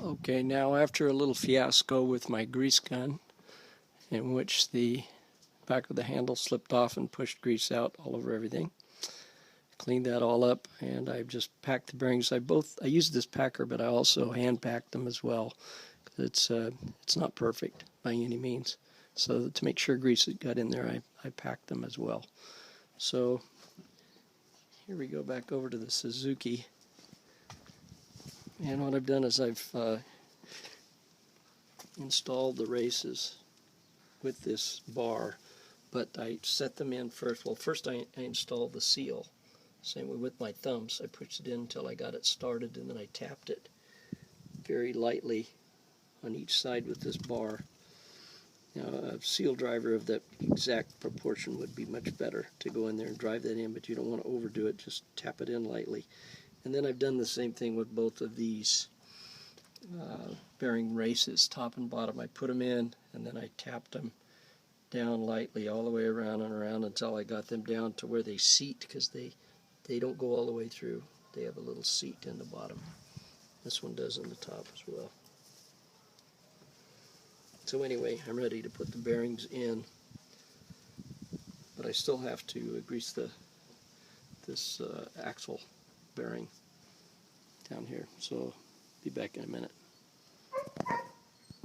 Okay, now after a little fiasco with my grease gun, in which the back of the handle slipped off and pushed grease out all over everything, cleaned that all up, and I've just packed the bearings. I used this packer, but I also hand packed them as well. It's not perfect by any means, so to make sure grease got in there, I packed them as well. So here we go back over to the Suzuki, and what I've done is I've installed the races with this bar, but I set them in first. Well, first I installed the seal. Same way with my thumbs. I pushed it in until I got it started, and then I tapped it very lightly on each side with this bar. Now, a seal driver of that exact proportion would be much better to go in there and drive that in, but you don't want to overdo it. Just tap it in lightly. And then I've done the same thing with both of these bearing races, top and bottom. I put them in, and then I tapped them down lightly all the way around and around until I got them down to where they seat, because they don't go all the way through. They have a little seat in the bottom. This one does on the top as well. So anyway, I'm ready to put the bearings in, but I still have to grease this axle bearing down here. So be back in a minute.